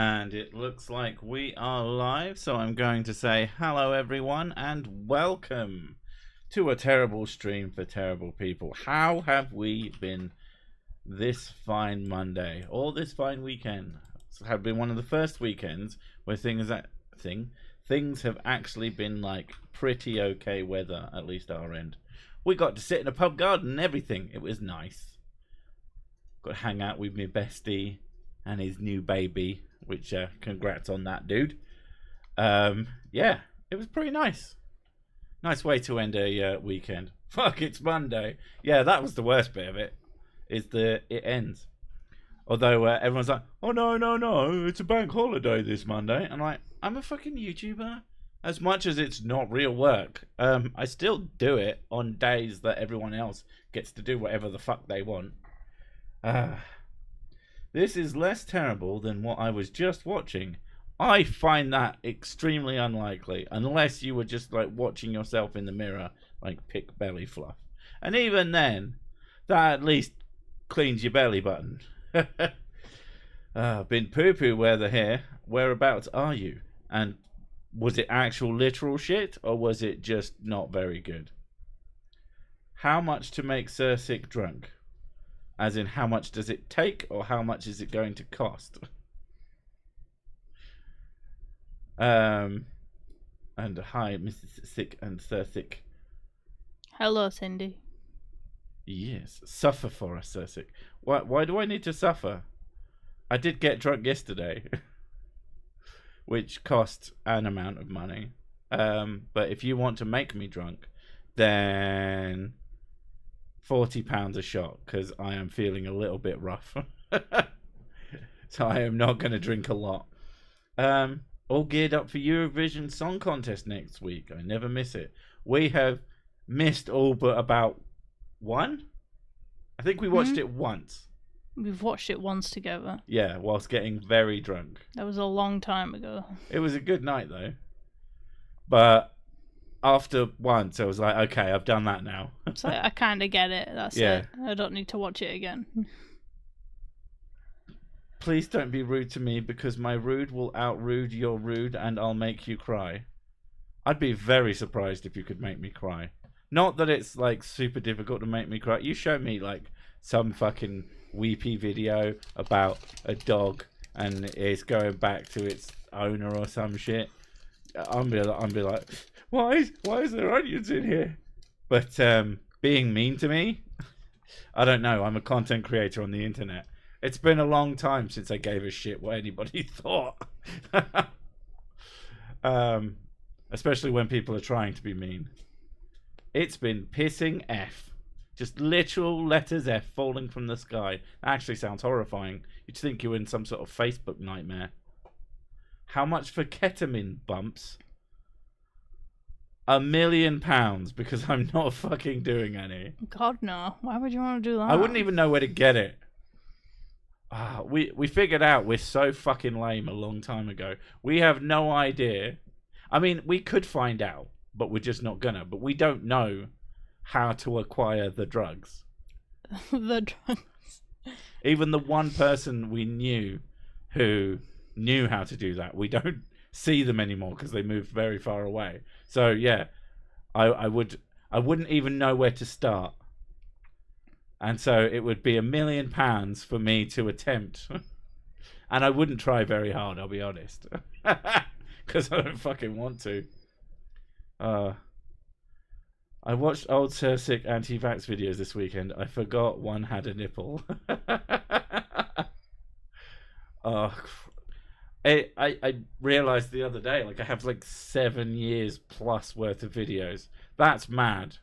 And it looks like we are live, so I'm going to say hello everyone and welcome to a terrible stream for terrible people. How have we been this fine Monday, or this fine weekend? It's have been one of the first weekends where things have actually been like pretty okay weather, at least our end. We got to sit in a pub garden and everything. It was nice. Got to hang out with my bestie and his new baby, which congrats on that, dude. Yeah, it was pretty nice. Nice way to end a weekend. Fuck, it's Monday. Yeah, that was the worst bit of it, is it ends. Although everyone's like, oh no, it's a bank holiday this Monday. And I'm a fucking YouTuber. As much as it's not real work, I still do it on days that everyone else gets to do whatever the fuck they want. This is less terrible than what I was just watching. I find that extremely unlikely, unless you were just like watching yourself in the mirror, like pick belly fluff. And even then, that at least cleans your belly button. Been poo-poo weather here. Whereabouts are you? And was it actual literal shit, or was it just not very good? How much to make Sir Sick drunk? As in, how much does it take, or how much is it going to cost? And hi, Mrs. Sick and Sir Sick. Hello, Cindy. Yes, suffer for us, Sir Sick. Why do I need to suffer? I did get drunk yesterday, which cost an amount of money. But if you want to make me drunk, then £40 a shot, because I am feeling a little bit rough. So I am not going to drink a lot. All geared up for Eurovision Song Contest next week. I never miss it. We have missed all but about one. I think we watched it once. We've watched it once together. Yeah, whilst getting very drunk. That was a long time ago. It was a good night, though. But after once, I was like, okay, I've done that now. So I kind of get it. That's it. I don't need to watch it again. Please don't be rude to me, because my rude will outrude your rude, and I'll make you cry. I'd be very surprised if you could make me cry. Not that it's like super difficult to make me cry. You show me like some fucking weepy video about a dog and it's going back to its owner or some shit. I'll be like, why is there onions in here? But being mean to me, I don't know. I'm a content creator on the internet. It's been a long time since I gave a shit what anybody thought. Especially when people are trying to be mean. It's been pissing F. Just literal letters F falling from the sky. That actually sounds horrifying. You'd think you were in some sort of Facebook nightmare. How much for ketamine bumps? £1 million, because I'm not fucking doing any. God, no. Why would you want to do that? I wouldn't even know where to get it. We figured out we're so fucking lame a long time ago. We have no idea. I mean, we could find out, but we're just not gonna. But we don't know how to acquire the drugs. The drugs. Even the one person we knew who knew how to do that, we don't see them anymore because they moved very far away. So yeah, I wouldn't even know where to start. And so it would be £1 million for me to attempt. And I wouldn't try very hard, I'll be honest. Because I don't fucking want to. I watched old Sir Sick anti-vax videos this weekend. I forgot one had a nipple. I realised the other day, like I have like 7 years plus worth of videos. That's mad.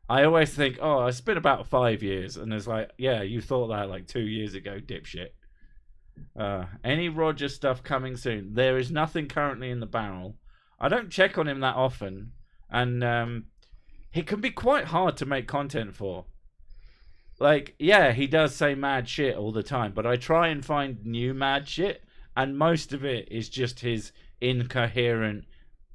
I always think, oh, it's been about 5 years. And it's like, yeah, you thought that like 2 years ago, dipshit. Any Roger stuff coming soon? There is nothing currently in the barrel. I don't check on him that often. And he can be quite hard to make content for. Like, yeah, he does say mad shit all the time. But I try and find new mad shit. And most of it is just his incoherent,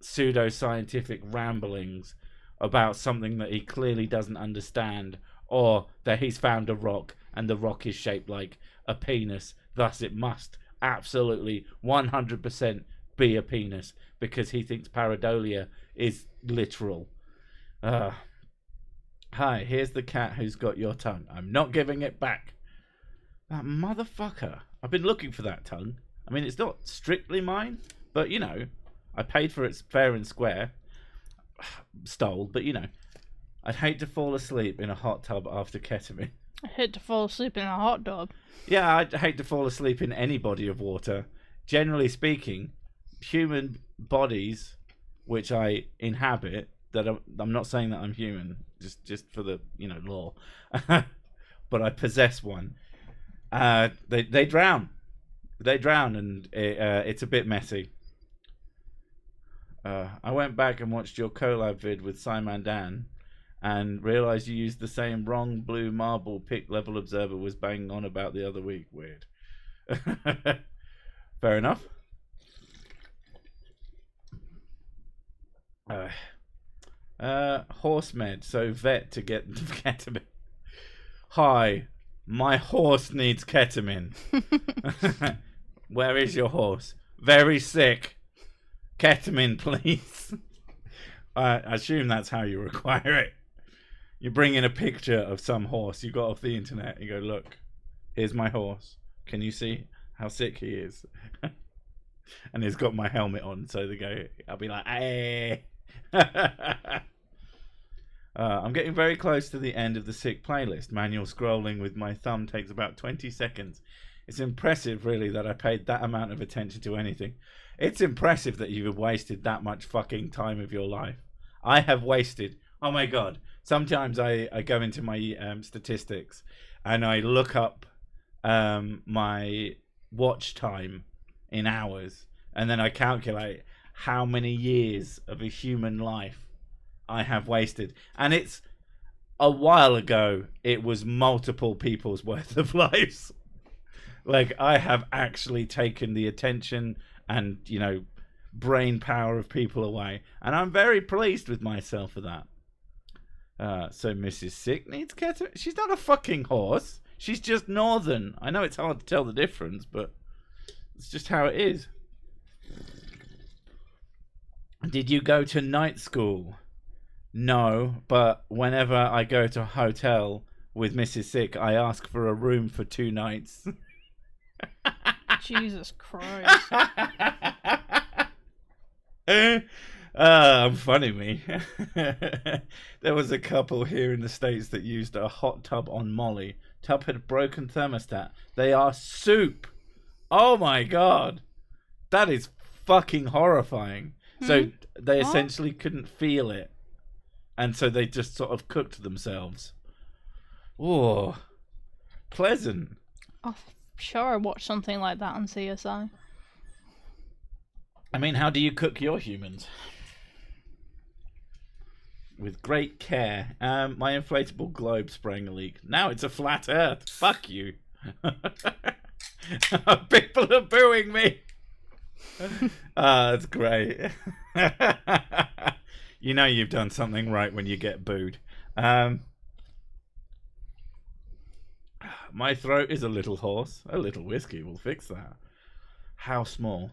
pseudo-scientific ramblings about something that he clearly doesn't understand, or that he's found a rock and the rock is shaped like a penis, thus it must absolutely 100% be a penis because he thinks pareidolia is literal. Hi, here's the cat who's got your tongue. I'm not giving it back. That motherfucker. I've been looking for that tongue. I mean, it's not strictly mine, but, you know, I paid for it fair and square. Stole, but, you know, I'd hate to fall asleep in a hot tub after ketamine. I hate to fall asleep in a hot tub. Yeah, I'd hate to fall asleep in any body of water. Generally speaking, human bodies, which I inhabit, that I'm not saying that I'm human, just for the, you know, law, but I possess one. They drown. They drown, and it's a bit messy. I went back and watched your collab vid with Simon Dan and realised you used the same wrong blue marble pick level observer was banging on about the other week. Weird. Fair enough. Horse med, so vet to get ketamine. Hi, my horse needs ketamine. Where is your horse? Very sick. Ketamine, please. I assume that's how you require it. You bring in a picture of some horse you got off the internet. You go, look, here's my horse. Can you see how sick he is? And he's got my helmet on, so they go. I'll be like, hey. I'm getting very close to the end of the sick playlist. Manual scrolling with my thumb takes about 20 seconds. It's impressive, really, that I paid that amount of attention to anything. It's impressive that you've wasted that much fucking time of your life. I have wasted, oh my god, sometimes I go into my statistics and I look up my watch time in hours, and then I calculate how many years of a human life I have wasted. And it's a while ago, it was multiple people's worth of lives. Like, I have actually taken the attention and, you know, brain power of people away. And I'm very pleased with myself for that. So Mrs. Sick needs ketamine. She's not a fucking horse. She's just northern. I know it's hard to tell the difference, but it's just how it is. Did you go to night school? No, but whenever I go to a hotel with Mrs. Sick, I ask for a room for 2 nights. Jesus Christ. Funny me. There was a couple here in the States that used a hot tub on Molly. Tub had broken thermostat. They are soup. Oh my god. That is fucking horrifying. So they essentially couldn't feel it. And so they just sort of cooked themselves. Oh, pleasant. Oh, sure, I watched something like that on CSI. I mean, how do you cook your humans? With great care. My inflatable globe sprang a leak. Now it's a flat earth. Fuck you. People are booing me. That's great. You know you've done something right when you get booed. My throat is a little hoarse. A little whiskey will fix that. How small?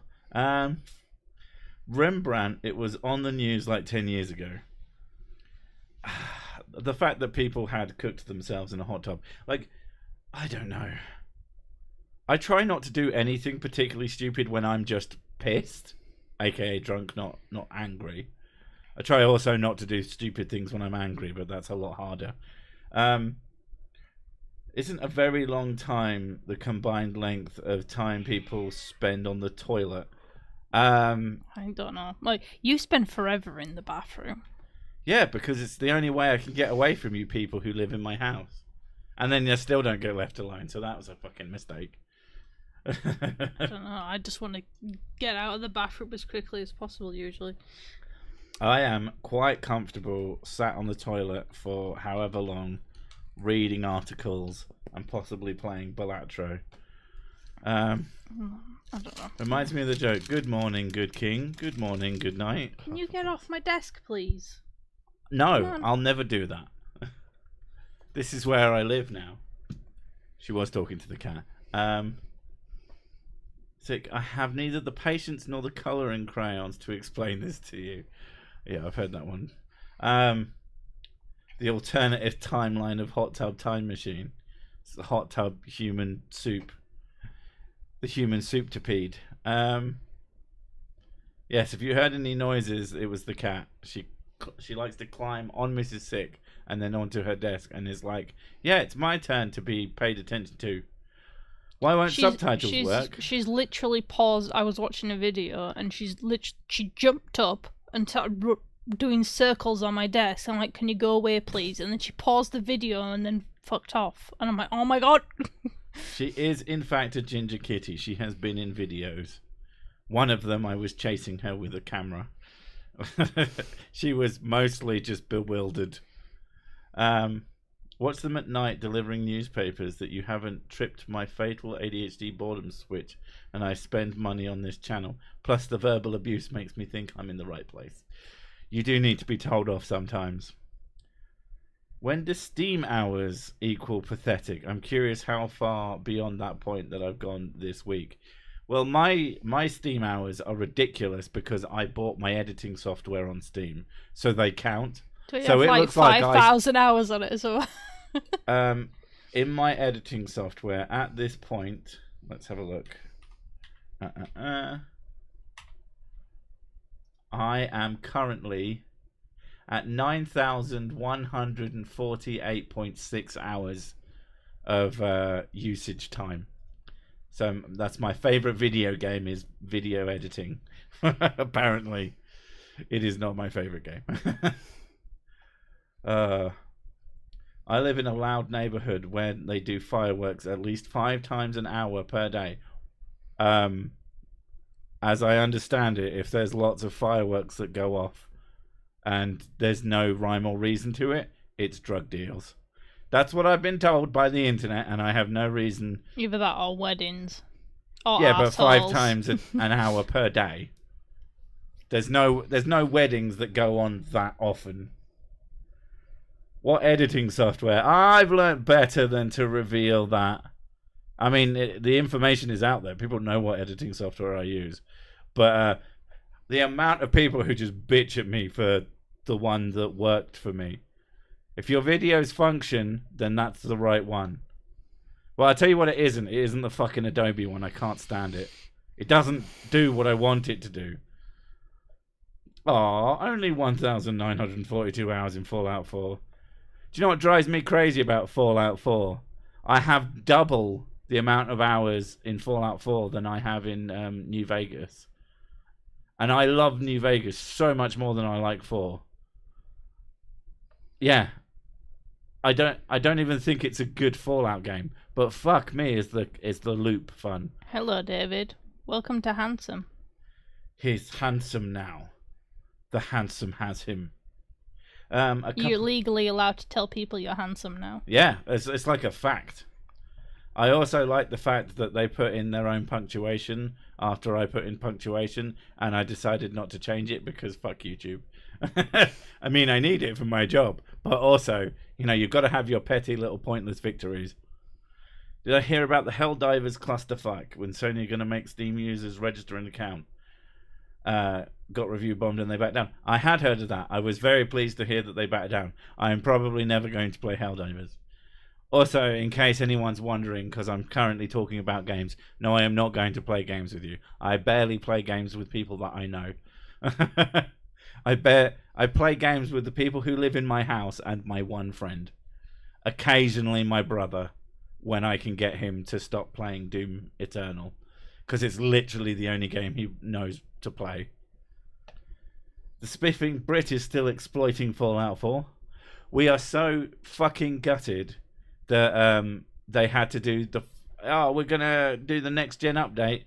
Rembrandt, it was on the news like 10 years ago. The fact that people had cooked themselves in a hot tub. Like, I don't know. I try not to do anything particularly stupid when I'm just pissed. AKA drunk, not angry. I try also not to do stupid things when I'm angry, but that's a lot harder. Isn't a very long time the combined length of time people spend on the toilet? I don't know. Like, you spend forever in the bathroom. Yeah, because it's the only way I can get away from you people who live in my house. And then you still don't get left alone, so that was a fucking mistake. I don't know. I just want to get out of the bathroom as quickly as possible, usually. I am quite comfortable sat on the toilet for however long, reading articles and possibly playing Bantro. I don't know. Reminds me of the joke, good morning, good king, good morning, good night. Can you get off my desk, please? No, I'll never do that. This is where I live now. She was talking to the cat. Sick. I have neither the patience nor the colouring crayons to explain this to you. Yeah, I've heard that one. The alternative timeline of Hot Tub Time Machine. It's the Hot Tub Human Soup. The Human Souptipede. Yes, if you heard any noises, it was the cat. She likes to climb on Mrs. Sick and then onto her desk and is like, yeah, it's my turn to be paid attention to. Why won't subtitles work? She's literally paused. I was watching a video and she jumped up and started doing circles on my desk. I'm like, can you go away, please? And then she paused the video and then fucked off. And I'm like, oh my god. She is, in fact, a ginger kitty. She has been in videos. One of them, I was chasing her with a camera. She was mostly just bewildered. Watch them at night delivering newspapers that you haven't tripped my fatal ADHD boredom switch, and I spend money on this channel. Plus the verbal abuse makes me think I'm in the right place. You do need to be told off sometimes. When do Steam hours equal pathetic? I'm curious how far beyond that point that I've gone this week. Well, my Steam hours are ridiculous because I bought my editing software on Steam, so they count. So it like looks 5,000 hours on it as well. In my editing software at this point, let's have a look. I am currently at 9,148.6 hours of usage time. So that's my favorite video game, is video editing. Apparently, it is not my favorite game. I live in a loud neighborhood where they do fireworks at least 5 times an hour per day. As I understand it, if there's lots of fireworks that go off and there's no rhyme or reason to it, it's drug deals. That's what I've been told by the internet, and I have no reason. Either that or weddings. Or yeah, assholes. But 5 times an hour per day. There's no weddings that go on that often. What editing software? I've learnt better than to reveal that. I mean, the information is out there. People know what editing software I use. But the amount of people who just bitch at me for the one that worked for me. If your videos function, then that's the right one. Well, I'll tell you what it isn't. It isn't the fucking Adobe one. I can't stand it. It doesn't do what I want it to do. Aw, only 1,942 hours in Fallout 4. Do you know what drives me crazy about Fallout 4? I have double the amount of hours in Fallout 4 than I have in New Vegas. And I love New Vegas so much more than I like 4. Yeah. I don't even think it's a good Fallout game. But fuck me, is the loop fun. Hello, David. Welcome to Handsome. He's handsome now. The handsome has him. You're legally allowed to tell people you're handsome now. Yeah, it's like a fact. I also like the fact that they put in their own punctuation after I put in punctuation, and I decided not to change it because fuck YouTube. I mean, I need it for my job, but also, you know, you've got to have your petty little pointless victories. Did I hear about the Helldivers clusterfuck when Sony are going to make Steam users register an account? Got review bombed and they backed down. I had heard of that. I was very pleased to hear that they backed down. I am probably never going to play Helldivers. Also, in case anyone's wondering, because I'm currently talking about games, no, I am not going to play games with you. I barely play games with people that I know. I play games with the people who live in my house and my one friend. Occasionally my brother, when I can get him to stop playing Doom Eternal. Because it's literally the only game he knows to play. The spiffing Brit is still exploiting Fallout 4. We are so fucking gutted that they had to do we're gonna do the next gen update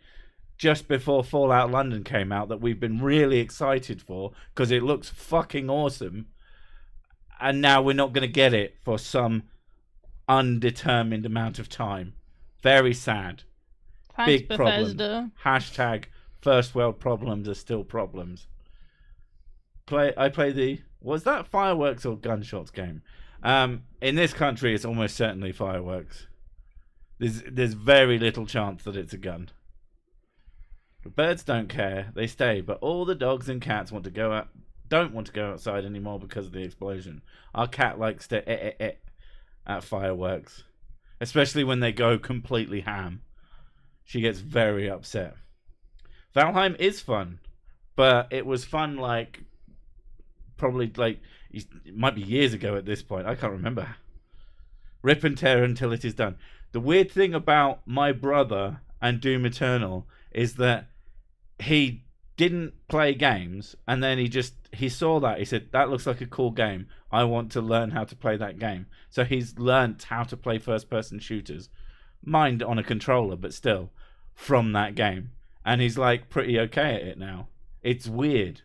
just before Fallout London came out, that we've been really excited for because it looks fucking awesome, and now we're not gonna get it for some undetermined amount of time. Very sad. Thanks, Big Bethesda. problem. Hashtag first world problems are still problems. I play the... Was that fireworks or gunshots game? In this country, it's almost certainly fireworks. There's very little chance that it's a gun. The birds don't care; they stay. But all the dogs and cats want to go out. Don't want to go outside anymore because of the explosion. Our cat likes to at fireworks, especially when they go completely ham. She gets very upset. Valheim is fun, but it was fun probably it might be years ago at this point. I can't remember. Rip and tear until it is done. The weird thing about my brother and Doom Eternal is that he didn't play games, and then he saw that. He said, that looks like a cool game. I want to learn how to play that game. So he's learnt how to play first-person shooters. Mind on a controller, but still, from that game. And he's pretty okay at it now. It's weird.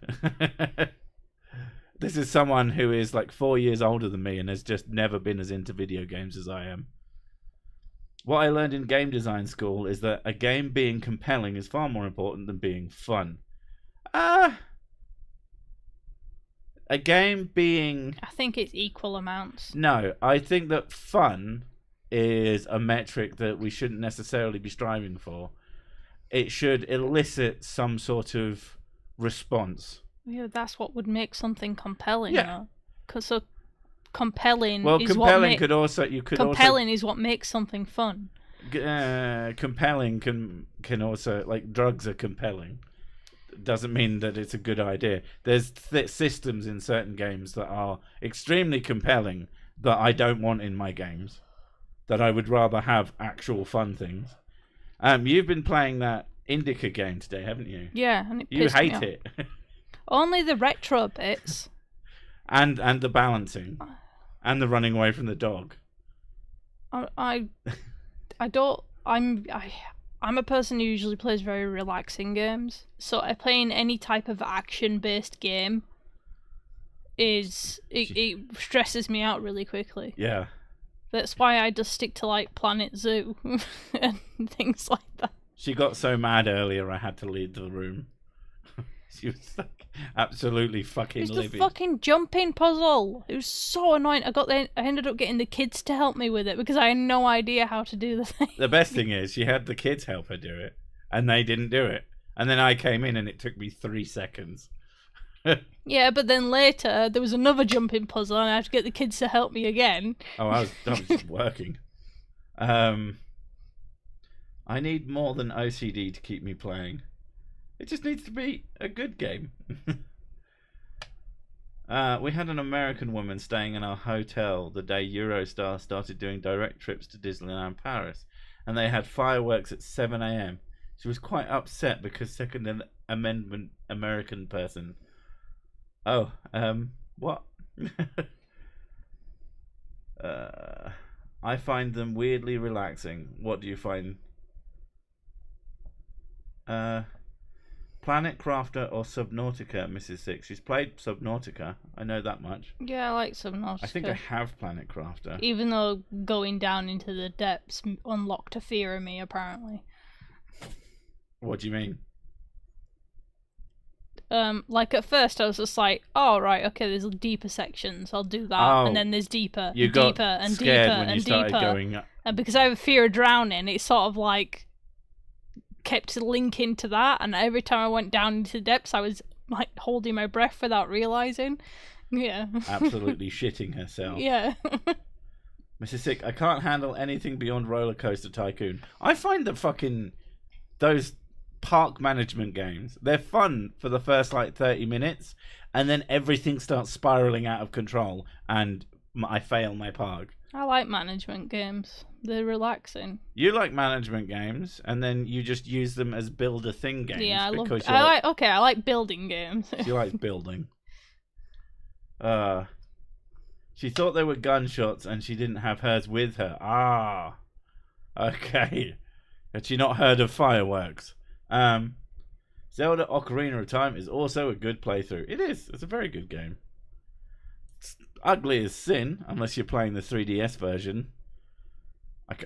This is someone who is 4 years older than me and has just never been as into video games as I am. What I learned in game design school is that a game being compelling is far more important than being fun. A game being... I think it's equal amounts. No, I think that fun is a metric that we shouldn't necessarily be striving for. It should elicit some sort of response. Yeah, that's what would make something compelling. Yeah. Because compelling. Well, is compelling what could also compelling is what makes something fun. Compelling can also drugs are compelling. Doesn't mean that it's a good idea. There's systems in certain games that are extremely compelling that I don't want in my games. That I would rather have actual fun things. You've been playing that Indica game today, haven't you? Yeah, and you hate it. Only the retro bits. And the balancing, and the running away from the dog. I'm a person who usually plays very relaxing games. So playing any type of action-based game it stresses me out really quickly. Yeah. That's why I just stick to Planet Zoo and things like that. She got so mad earlier I had to leave the room. She was absolutely fucking livid. It's the fucking jumping puzzle. It was so annoying. I ended up getting the kids to help me with it because I had no idea how to do the thing. The best thing is she had the kids help her do it, and they didn't do it. And then I came in and it took me 3 seconds. Yeah, but then later there was another jumping puzzle and I had to get the kids to help me again. Oh, I was just working. I need more than OCD to keep me playing. It just needs to be a good game. We had an American woman staying in our hotel the day Eurostar started doing direct trips to Disneyland Paris, and they had fireworks at 7 a.m. She was quite upset because Second Amendment American person. Oh, what? I find them weirdly relaxing. What do you find? Planet Crafter or Subnautica, Mrs. Six. She's played Subnautica. I know that much. Yeah, I like Subnautica. I think I have Planet Crafter. Even though going down into the depths unlocked a fear in me, apparently. What do you mean? At first I was just like, oh right, okay, there's deeper sections, I'll do that, and then there's deeper, you and got deeper, and scared deeper, when you and started deeper. Going up. And because I have a fear of drowning, it sort of kept linking to that, and every time I went down into the depths, I was holding my breath without realizing. Yeah. Absolutely shitting herself. Yeah. Mrs. Sick, I can't handle anything beyond Roller Coaster Tycoon. I find that those park management games, they're fun for the first 30 minutes, and then everything starts spiraling out of control, and I fail my park. I like management games. They're relaxing. You like management games, and then you just use them as build a thing games. Yeah, I like building games. She likes building. She thought they were gunshots, and she didn't have hers with her. Ah, okay. Had she not heard of fireworks? Zelda Ocarina of Time is also a good playthrough. It is. It's a very good game. It's ugly as sin, unless you're playing the 3DS version.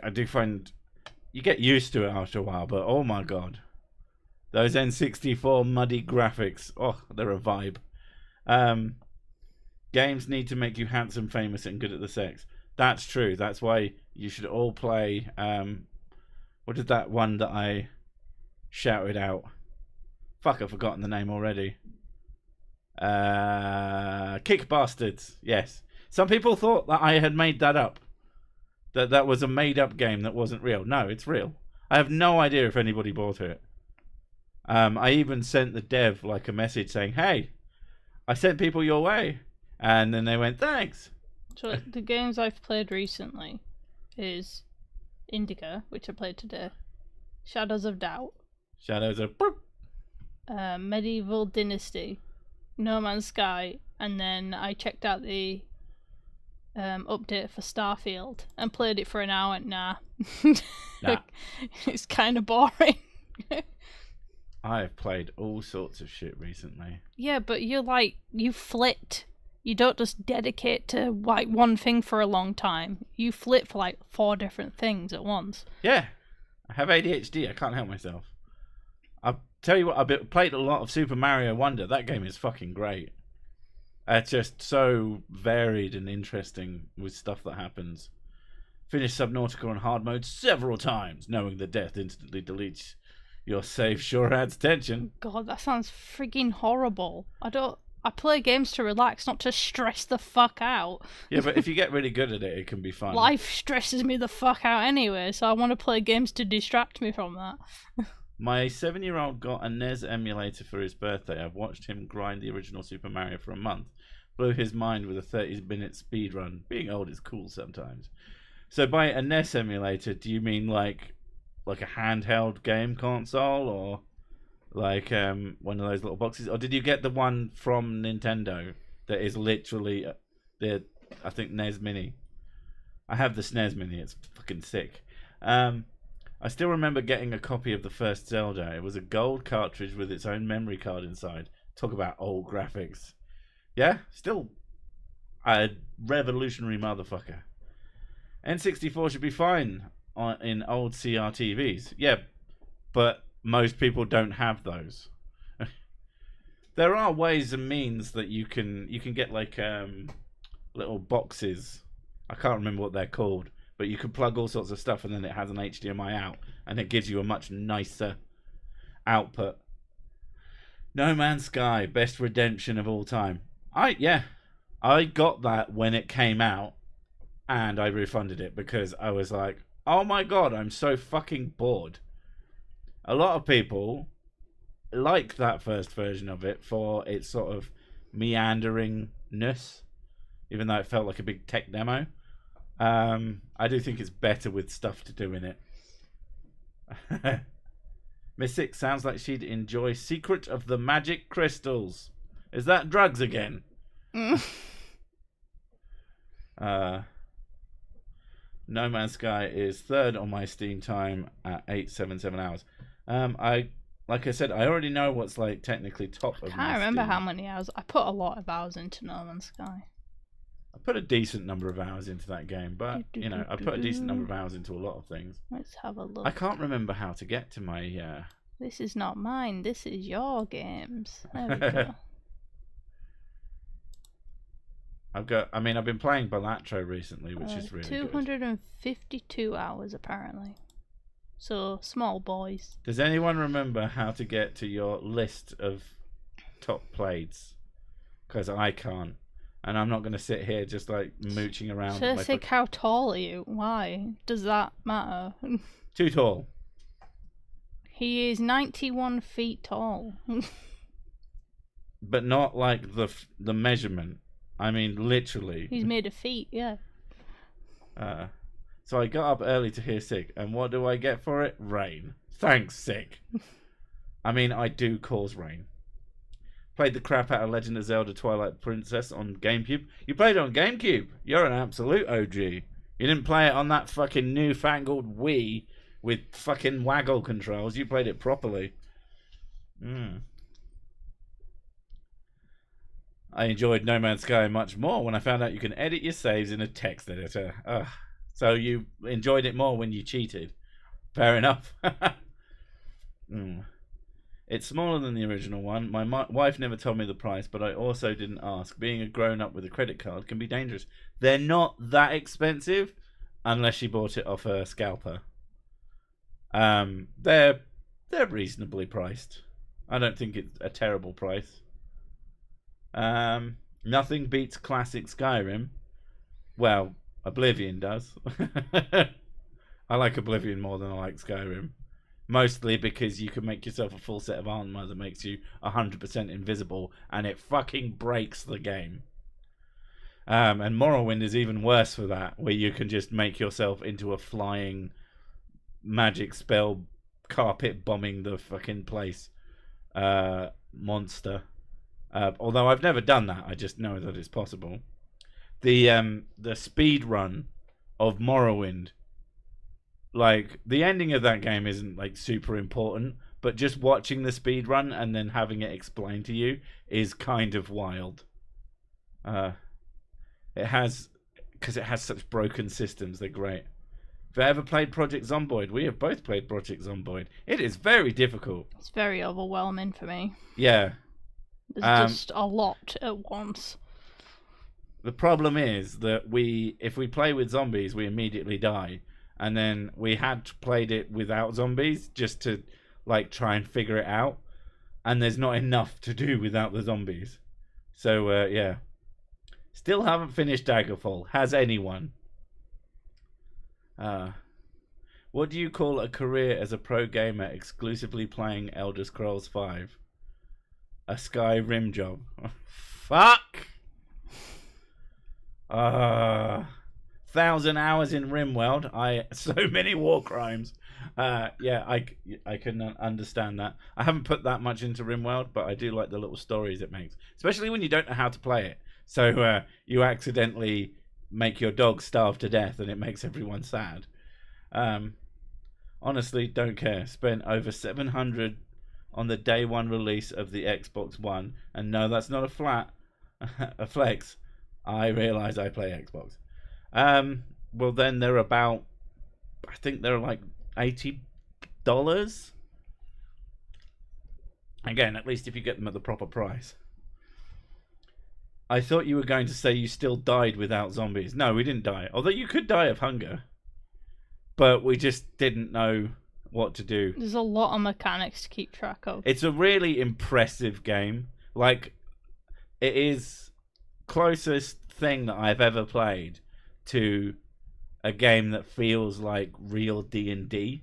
I do find you get used to it after a while, but oh my god, those N64 muddy graphics, oh, they're a vibe. Games need to make you handsome, famous, and good at the sex. That's true. That's why you should all play. What is that one that I shouted out? Fuck, I've forgotten the name already. Kick Bastards. Yes. Some people thought that I had made that up. That was a made-up game that wasn't real. No, it's real. I have no idea if anybody bought it. I even sent the dev like a message saying, "Hey, I sent people your way," and then they went, "Thanks." So the games I've played recently is Indica, which I played today, Shadows of Doubt, Shadows of Medieval Dynasty, No Man's Sky, and then I checked out the update for Starfield and played it for an hour. Nah. It's kind of boring. I've played all sorts of shit recently. Yeah, but you flit. You don't just dedicate to like one thing for a long time. You flit for like 4 different things at once. Yeah, I have ADHD. I can't help myself. I'll tell you what, I've played a lot of Super Mario Wonder. That game is fucking great. It's just so varied and interesting with stuff that happens. Finished Subnautica on hard mode several times, knowing that death instantly deletes your save sure adds tension. God, that sounds freaking horrible. I play games to relax, not to stress the fuck out. Yeah, but if you get really good at it, it can be fun. Life stresses me the fuck out anyway, so I want to play games to distract me from that. My 7-year-old got a NES emulator for his birthday. I've watched him grind the original Super Mario for a month. Blew his mind with a 30-minute speed run. Being old is cool sometimes. So by a NES emulator, do you mean like a handheld game console, or like one of those little boxes, or did you get the one from Nintendo that is literally I think NES Mini? I have the SNES Mini. It's fucking sick. I still remember getting a copy of the first Zelda. It was a gold cartridge with its own memory card inside. Talk about old graphics. Yeah, still a revolutionary motherfucker. N64 should be fine in old CRTVs. Yeah, but most people don't have those. There are ways and means that you can get like little boxes. I can't remember what they're called, but you can plug all sorts of stuff and then it has an HDMI out and it gives you a much nicer output. No Man's Sky, best redemption of all time. I got that when it came out and I refunded it because I was like, oh my god, I'm so fucking bored. A lot of people like that first version of it for its sort of meanderingness, even though it felt like a big tech demo. I do think it's better with stuff to do in it. Mystic sounds like she'd enjoy Secret of the Magic Crystals. Is that drugs again? No Man's Sky is third on my Steam time at 877 hours. Like I said, I already know what's like technically top of my I can't remember Steam. how many hours. I put a lot of hours into No Man's Sky. I put a decent number of hours into that game, but you know, I put a decent number of hours into a lot of things. Let's have a look. I can't remember how to get to my This is not mine. This is your games. There we go. I've been playing Bantro recently, which is really 252 hours apparently. So, small boys. Does anyone remember how to get to your list of top plays? Because I can't. And I'm not going to sit here just like mooching around. Sick, how tall are you? Why? Does that matter? Too tall. He is 91 feet tall. But not like the measurement. I mean, literally. He's made of feet, yeah. So I got up early to hear Sick, and what do I get for it? Rain. Thanks, Sick. I mean, I do cause rain. Played the crap out of Legend of Zelda Twilight Princess on GameCube. You played it on GameCube? You're an absolute OG. You didn't play it on that fucking newfangled Wii with fucking waggle controls. You played it properly. I enjoyed No Man's Sky much more when I found out you can edit your saves in a text editor. Ugh. So you enjoyed it more when you cheated. Fair enough. It's smaller than the original one. My wife never told me the price, but I also didn't ask. Being a grown-up with a credit card can be dangerous. They're not that expensive unless she bought it off her scalper. They're reasonably priced. I don't think it's a terrible price. Nothing beats classic Skyrim. Well, Oblivion does. I like Oblivion more than I like Skyrim. Mostly because you can make yourself a full set of armor that makes you 100% invisible, and it fucking breaks the game. And Morrowind is even worse for that, where you can just make yourself into a flying magic spell carpet bombing the fucking place monster. Although I've never done that, I just know that it's possible. The speed run of Morrowind, like the ending of that game isn't like super important, but just watching the speed run and then having it explained to you is kind of wild. It has such broken systems. They're great. Have you ever played Project Zomboid? We have both played Project Zomboid. It is very difficult. It's very overwhelming for me. Yeah. There's just a lot at once. The problem is that if we play with zombies, we immediately die. And then we had played it without zombies just to like try and figure it out. And there's not enough to do without the zombies. So, yeah. Still haven't finished Daggerfall. Has anyone? What do you call a career as a pro gamer exclusively playing Elder Scrolls V? A Skyrim job. Fuck! 1,000 hours in RimWorld. So many war crimes. Yeah, I can understand that. I haven't put that much into RimWorld, but I do like the little stories it makes. Especially when you don't know how to play it. So you accidentally make your dog starve to death and it makes everyone sad. Honestly, don't care. Spent over 700 on the day one release of the Xbox One. And no, that's not a flex. I realise I play Xbox. Well, then they're about, I think they're like $80. Again, at least if you get them at the proper price. I thought you were going to say you still died without zombies. No, we didn't die. Although you could die of hunger. But we just didn't know what to do. There's a lot of mechanics to keep track of. It's a really impressive game. Like, it is closest thing that I've ever played to a game that feels like real D&D.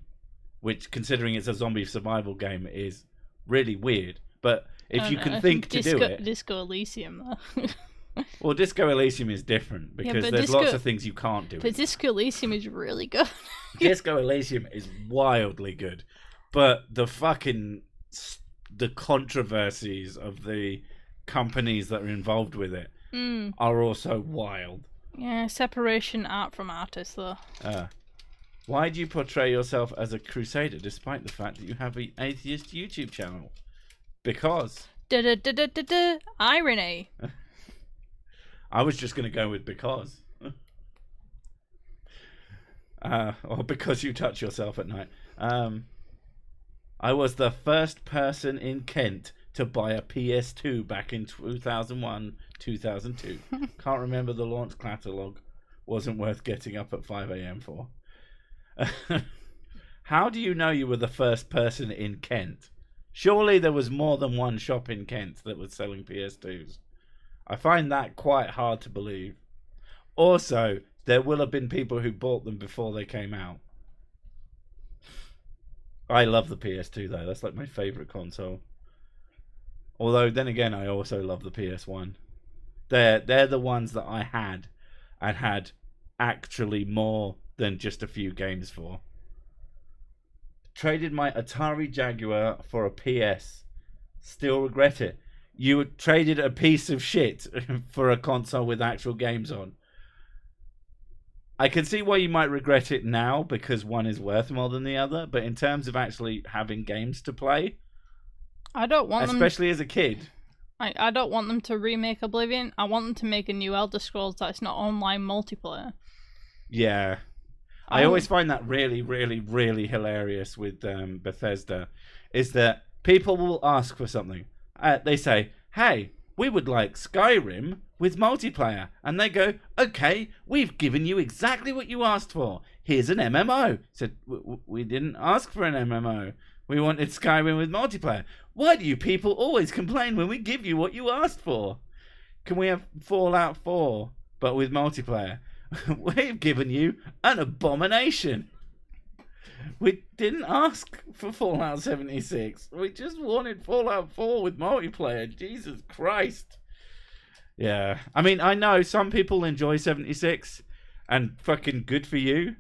Which, considering it's a zombie survival game, is really weird. But if you can think to do it... Disco Elysium, though. Well, Disco Elysium is different because there's lots of things you can't do. But Disco Elysium is really good. Disco Elysium is wildly good. But the controversies of the companies that are involved with it are also wild. Yeah, separation art from artist, though. Why do you portray yourself as a crusader despite the fact that you have an atheist YouTube channel? Because. Irony. I was just going to go with because. Or because you touch yourself at night. I was the first person in Kent to buy a PS2 back in 2001, 2002. Can't remember the launch catalogue. Wasn't worth getting up at 5 a.m. for. How do you know you were the first person in Kent? Surely there was more than one shop in Kent that was selling PS2s. I find that quite hard to believe. Also, there will have been people who bought them before they came out. I love the PS2 though. That's like my favourite console. Although, then again, I also love the PS1. They're the ones that I had and had actually more than just a few games for. Traded my Atari Jaguar for a PS. Still regret it. You traded a piece of shit for a console with actual games on. I can see why you might regret it now because one is worth more than the other, but in terms of actually having games to play, I don't want especially as a kid. I don't want them to remake Oblivion. I want them to make a new Elder Scrolls that's not online multiplayer. Yeah. I always find that really, really, really hilarious with Bethesda, is that people will ask for something. They say, hey, we would like Skyrim with multiplayer. And they go, okay, we've given you exactly what you asked for. Here's an MMO. Said, we didn't ask for an MMO. We wanted Skyrim with multiplayer. Why do you people always complain when we give you what you asked for? Can we have Fallout 4, but with multiplayer? We've given you an abomination. We didn't ask for Fallout 76. We just wanted Fallout 4 with multiplayer. Jesus Christ. Yeah. I mean, I know some people enjoy 76, and fucking good for you.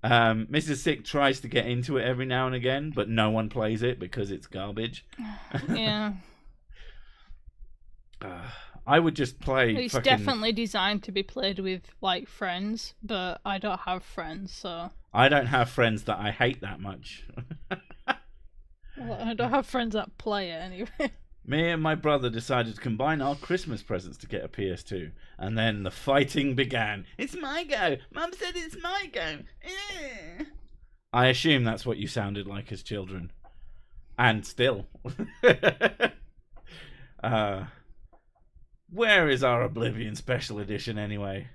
Mrs. Sick tries to get into it every now and again, but no one plays it because it's garbage. Yeah. I would just play. It's definitely designed to be played with like friends, but I don't have friends, so I don't have friends that I hate that much. Well, I don't have friends that play it anyway. Me and my brother decided to combine our Christmas presents to get a PS2, and then the fighting began. It's my go. Mum said it's my go. I assume that's what you sounded like as children, and still. Where is our Oblivion Special Edition anyway?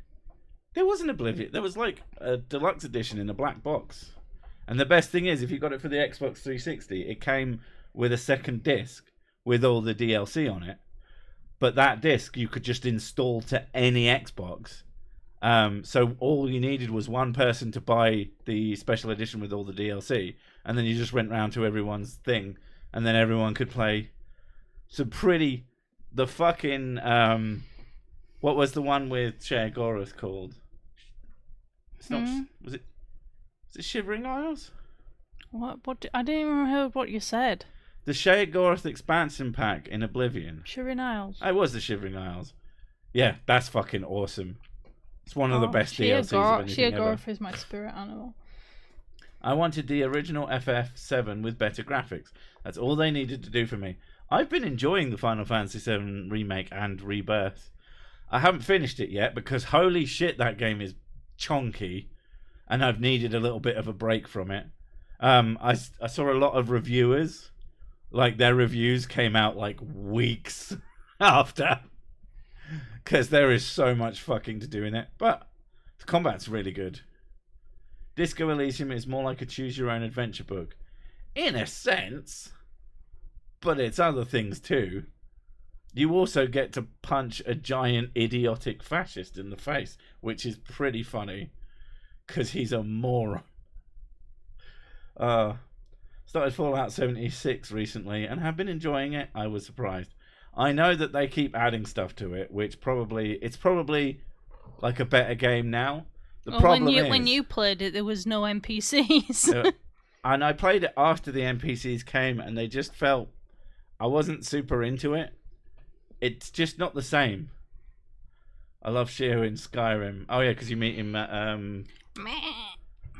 There was an Oblivion. There was like a deluxe edition in a black box. And the best thing is, if you got it for the Xbox 360, it came with a second disc with all the DLC on it. But that disc you could just install to any Xbox. So all you needed was one person to buy the special edition with all the DLC. And then you just went round to everyone's thing. And then everyone could play some pretty... The fucking... what was the one with Sheogorath called? It's not... Was it Shivering Isles? What? I didn't even hear what you said. The Sheogorath expansion pack in Oblivion. Shivering Isles. It was the Shivering Isles. Yeah, that's fucking awesome. It's one of the best DLCs of anything ever. Sheogorath is my spirit animal. I wanted the original FF7 with better graphics. That's all they needed to do for me. I've been enjoying the Final Fantasy VII Remake and Rebirth. I haven't finished it yet because holy shit, that game is chonky. And I've needed a little bit of a break from it. I saw a lot of reviewers, like their reviews came out like weeks after, because there is so much fucking to do in it. But the combat's really good. Disco Elysium is more like a choose-your-own-adventure book, in a sense, but it's other things too. You also get to punch a giant idiotic fascist in the face, which is pretty funny. Because he's a moron. Started Fallout 76 recently and have been enjoying it. I was surprised. I know that they keep adding stuff to it, which it's probably like a better game now. The problem is when you played it, there was no NPCs. And I played it after the NPCs came, and they just felt I wasn't super into it. It's just not the same. I love Shio in Skyrim. Oh yeah, because you meet him at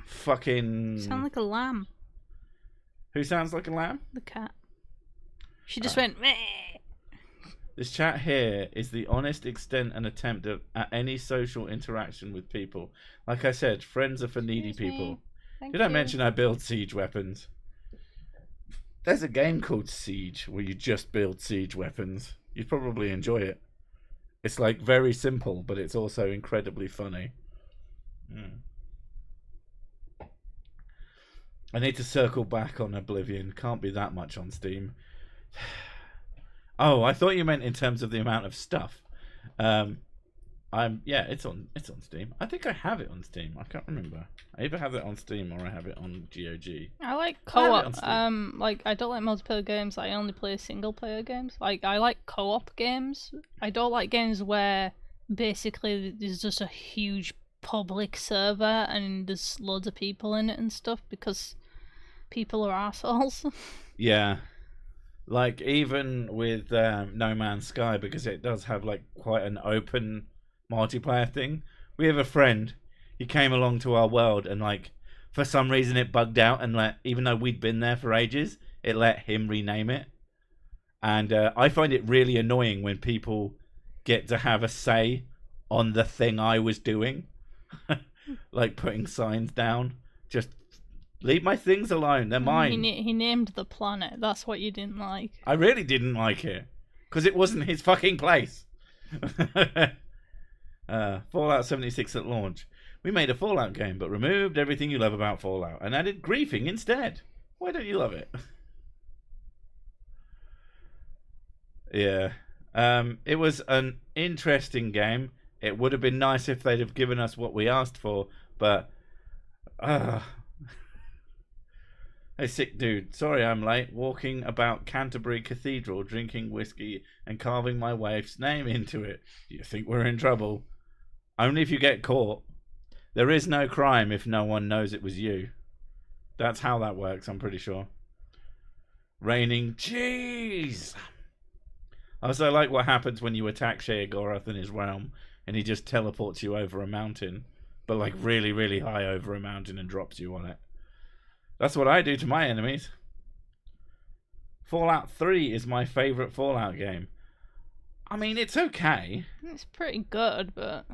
fucking... Sound like a lamb. Who sounds like a lamb? The cat. She just went meh. This chat here is the honest extent and attempt at any social interaction with people. Like I said, friends are for needy people. Did I mention I build siege weapons? There's a game called Siege where you just build siege weapons. You'd probably enjoy it. It's like very simple, but it's also incredibly funny. I need to circle back on Oblivion. Can't be that much on Steam. Oh, I thought you meant in terms of the amount of stuff. It's on Steam. I think I have it on Steam. I can't remember. I either have it on Steam or I have it on GOG. I like co-op. I don't like multiplayer games. I only play single player games. Like I like co-op games. I don't like games where basically there's just a huge public server and there's loads of people in it and stuff because people are assholes. Yeah. Like even with No Man's Sky, because it does have like quite an open multiplayer thing. We have a friend. He came along to our world and like for some reason it bugged out and like even though we'd been there for ages, it let him rename it. And I find it really annoying when people get to have a say on the thing I was doing. Like putting signs down. Just leave my things alone. They're mine. He named the planet. That's what you didn't like. I really didn't like it. Because it wasn't his fucking place. Fallout 76 at launch. We made a Fallout game, but removed everything you love about Fallout and added griefing instead. Why don't you love it? Yeah. It was an interesting game. It would have been nice if they'd have given us what we asked for, but hey, sick dude. Sorry I'm late. Walking about Canterbury Cathedral, drinking whiskey and carving my wife's name into it. Do you think we're in trouble? Only if you get caught. There is no crime if no one knows it was you. That's how that works, I'm pretty sure. Raining cheese! I also like what happens when you attack Sheogorath in his realm and he just teleports you over a mountain, but like really, really high over a mountain and drops you on it. That's what I do to my enemies. Fallout 3 is my favourite Fallout game. I mean, it's okay. It's pretty good, but...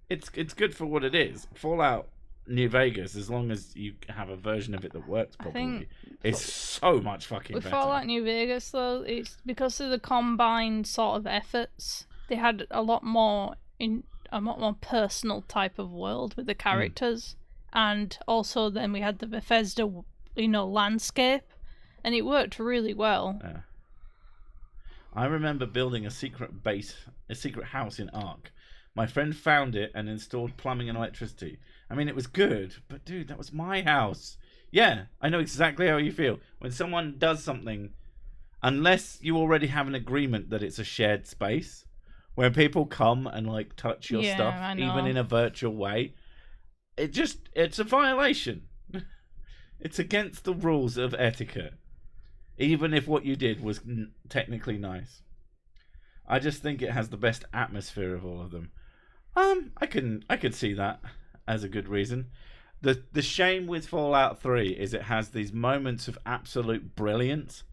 It's good for what it is. Fallout New Vegas, as long as you have a version of it that works properly, it's so much fucking better. With Fallout New Vegas, though, it's because of the combined sort of efforts. They had a lot more personal type of world with the characters, and also then we had the Bethesda, landscape, and it worked really well. Yeah. I remember building a secret base, a secret house in Ark. My friend found it and installed plumbing and electricity. I mean, it was good, but dude, that was my house. Yeah, I know exactly how you feel. When someone does something, unless you already have an agreement that it's a shared space, when people come and like touch your stuff, even in a virtual way, it's a violation. It's against the rules of etiquette. Even if what you did was technically nice. I just think it has the best atmosphere of all of them. I could see that as a good reason. The shame with Fallout 3 is it has these moments of absolute brilliance,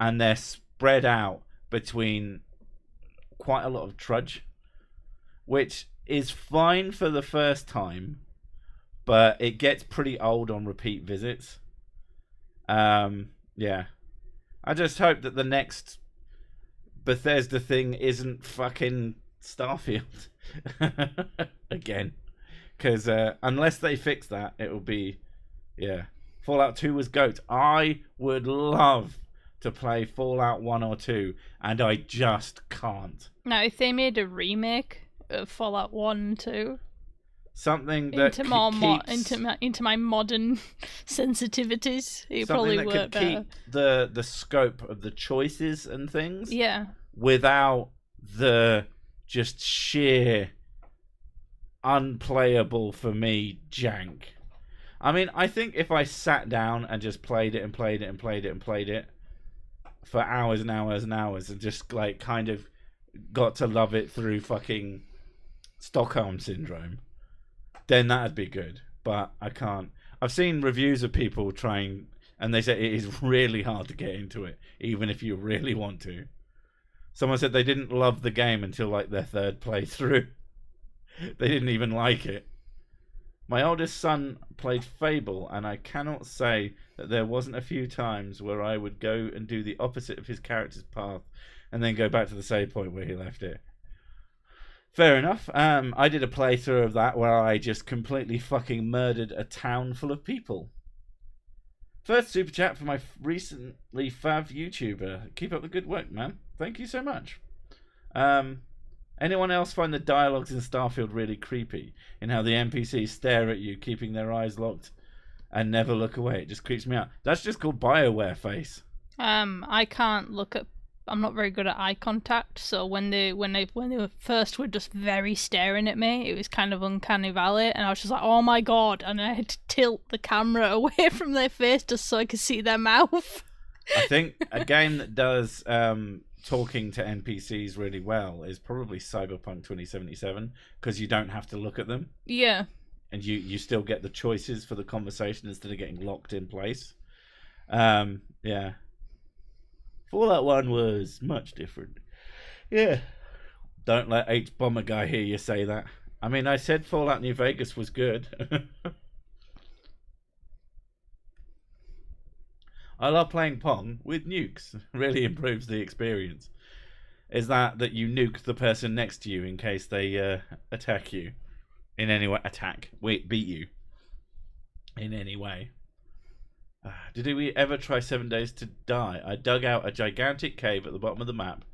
and they're spread out between quite a lot of trudge, which is fine for the first time, but it gets pretty old on repeat visits. Yeah. I just hope that the next Bethesda thing isn't fucking Starfield again, because unless they fix that, it will be Fallout 2 was GOAT. I would love to play Fallout 1 or 2, and I just can't. Now, if they made a remake of Fallout 1 and 2, something that into my modern sensitivities, it probably would work better. Keep the scope of the choices and things, without the just sheer unplayable for me jank. I mean, I think if I sat down and just played it for hours and hours and hours and just like kind of got to love it through fucking Stockholm syndrome, then that'd be good. But I can't. I've seen reviews of people trying, and they say it is really hard to get into it, even if you really want to. Someone said they didn't love the game until like their third playthrough. They didn't even like it. My oldest son played Fable, and I cannot say that there wasn't a few times where I would go and do the opposite of his character's path and then go back to the save point where he left it. Fair enough. I did a playthrough of that where I just completely fucking murdered a town full of people. First super chat for my recently fav YouTuber. Keep up the good work, man. Thank you so much. Anyone else find the dialogues in Starfield really creepy? In how the NPCs stare at you, keeping their eyes locked and never look away? It just creeps me out. That's just called BioWare face. I can't look at. I'm not very good at eye contact, so when they were first were just very staring at me, it was kind of uncanny valley, and I was just like, oh my god, and I had to tilt the camera away from their face just so I could see their mouth. I think a game that does talking to NPCs really well is probably Cyberpunk 2077, because you don't have to look at them. Yeah. And you still get the choices for the conversation instead of getting locked in place. Yeah. Fallout 1 was much different. Yeah. Don't let H Bomber Guy hear you say that. I mean, I said Fallout New Vegas was good. I love playing Pong with nukes. Really improves the experience. Is that you nuke the person next to you in case they attack you in any way? Beat you in any way. Did we ever try 7 Days to Die? I dug out a gigantic cave at the bottom of the map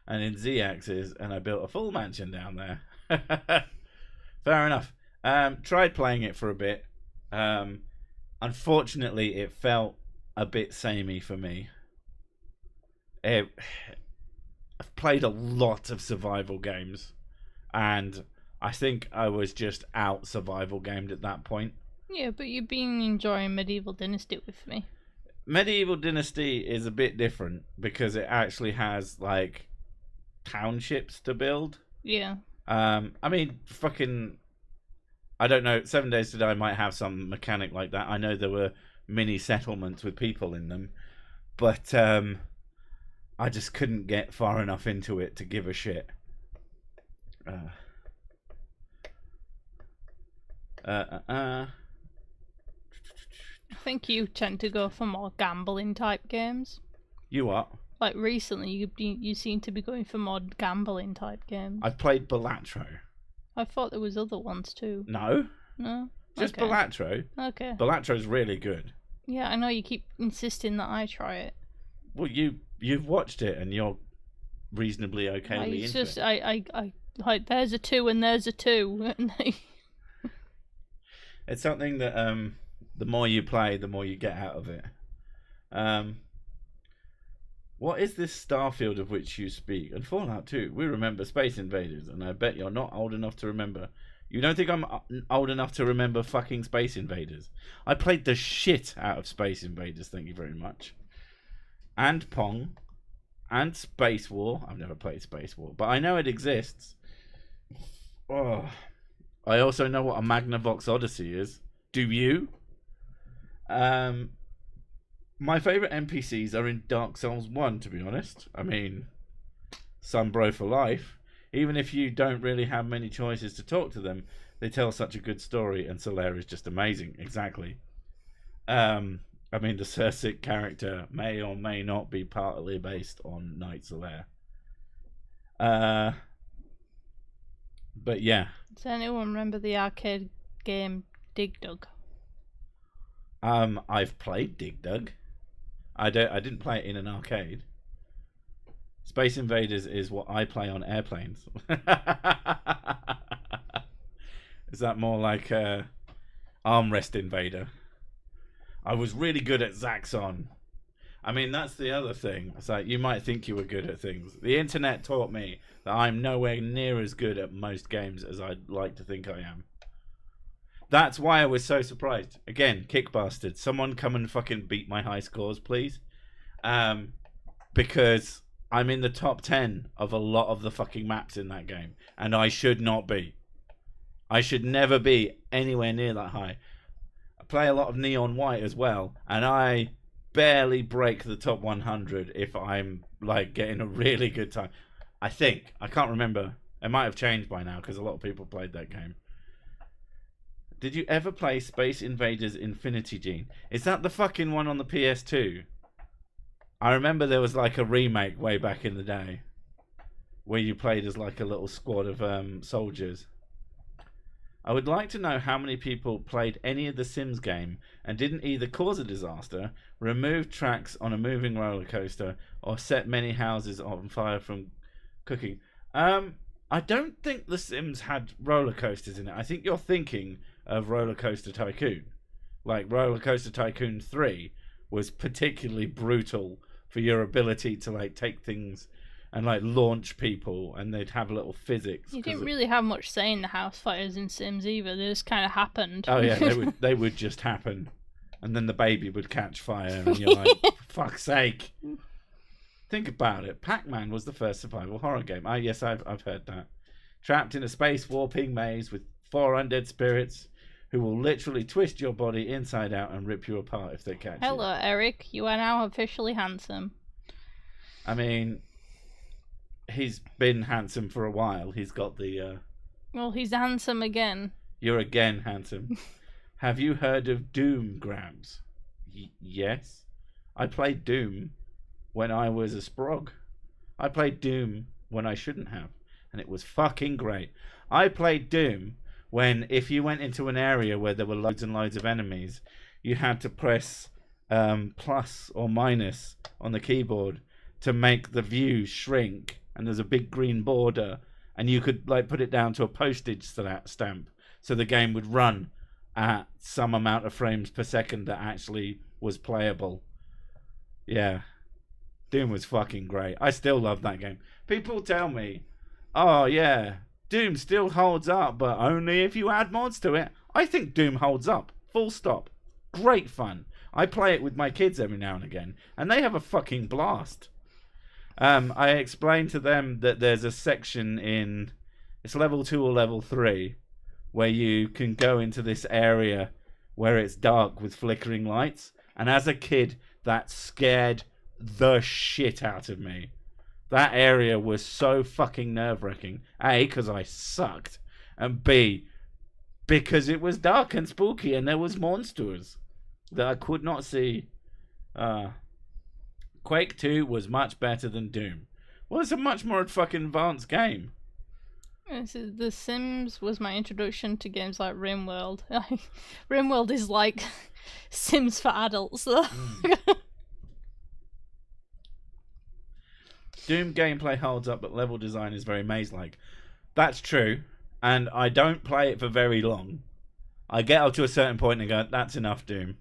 and in Z-axis, and I built a full mansion down there. Fair enough. Tried playing it for a bit. Unfortunately, it felt a bit samey for me. I've played a lot of survival games, and I think I was just out survival gamed at that point. Yeah, but you've been enjoying Medieval Dynasty with me. Medieval Dynasty is a bit different because it actually has like townships to build. Yeah. I mean, fucking, I don't know. 7 Days to Die might have some mechanic like that. I know there were mini settlements with people in them, but I just couldn't get far enough into it to give a shit. I think you tend to go for more gambling type games. You what? Like recently, you seem to be going for more gambling type games. I've played Bantro. I thought there was other ones too. No. No. Just okay. Bantro. Okay. Bantro's really good. Yeah, I know you keep insisting that I try it. Well, you've watched it and you're reasonably okayly it's into just it. I like there's a 2 and there's a 2. It's something that the more you play, the more you get out of it. What is this Starfield of which you speak? And Fallout 2, we remember Space Invaders, and I bet you're not old enough to remember. You don't think I'm old enough to remember fucking Space Invaders? I played the shit out of Space Invaders, thank you very much. And Pong. And Space War. I've never played Space War, but I know it exists. Oh. I also know what a Magnavox Odyssey is. Do you? My favourite NPCs are in Dark Souls 1, to be honest. I mean, Sunbro for life. Even if you don't really have many choices to talk to them, they tell such a good story, and Solaire is just amazing. Exactly. I mean, the Cirsic character may or may not be partly based on Knight Solaire. But yeah. Does anyone remember the arcade game Dig Dug? I've played Dig Dug. I didn't play it in an arcade. Space Invaders is what I play on airplanes. Is that more like Armrest Invader? I was really good at Zaxxon. I mean, that's the other thing. It's like, you might think you were good at things. The internet taught me that I'm nowhere near as good at most games as I'd like to think I am. That's why I was so surprised. Again, Kickbastard. Someone come and fucking beat my high scores, please. Because I'm in the top 10 of a lot of the fucking maps in that game. And I should not be. I should never be anywhere near that high. I play a lot of Neon White as well. And I barely break the top 100 if I'm like getting a really good time. I think. I can't remember. It might have changed by now because a lot of people played that game. Did you ever play Space Invaders Infinity Gene? Is that the fucking one on the PS2? I remember there was like a remake way back in the day where you played as like a little squad of soldiers. I would like to know how many people played any of the Sims game and didn't either cause a disaster, remove tracks on a moving roller coaster, or set many houses on fire from cooking. I don't think the Sims had roller coasters in it. I think you're thinking of Roller Coaster Tycoon. Like Roller Coaster Tycoon 3 was particularly brutal for your ability to like take things and like launch people, and they'd have little physics. You didn't really have much say in the house fires in Sims either. They just kind of happened. Oh yeah, they would just happen, and then the baby would catch fire, and you're like, for fuck's sake. Think about it. Pac-Man was the first survival horror game. Ah, yes, I've heard that. Trapped in a space warping maze with 4 undead spirits who will literally twist your body inside out and rip you apart if they catch you. Hello, Eric. You are now officially handsome. I mean, he's been handsome for a while. He's got the... Well, he's handsome again. You're again handsome. Have you heard of Doom, Grams? Yes. I played Doom when I was a sprog. I played Doom when I shouldn't have. And it was fucking great. I played Doom when if you went into an area where there were loads and loads of enemies, you had to press plus or minus on the keyboard to make the view shrink and there's a big green border, and you could like put it down to a postage stamp, so the game would run at some amount of frames per second that actually was playable. Yeah, Doom was fucking great. I still love that game. People tell me, oh yeah, Doom still holds up, but only if you add mods to it. I think Doom holds up, full stop. Great fun. I play it with my kids every now and again, and they have a fucking blast. I explained to them that there's a section in, it's level 2 or level 3, where you can go into this area where it's dark with flickering lights. And as a kid, that scared the shit out of me. That area was so fucking nerve-wracking. A, because I sucked. And B, because it was dark and spooky and there was monsters that I could not see. Quake 2 was much better than Doom. Well, it's a much more fucking advanced game. The Sims was my introduction to games like RimWorld. RimWorld is like Sims for adults, though. Doom gameplay holds up, but level design is very maze-like. That's true, and I don't play it for very long. I get up to a certain point and go, that's enough, Doom.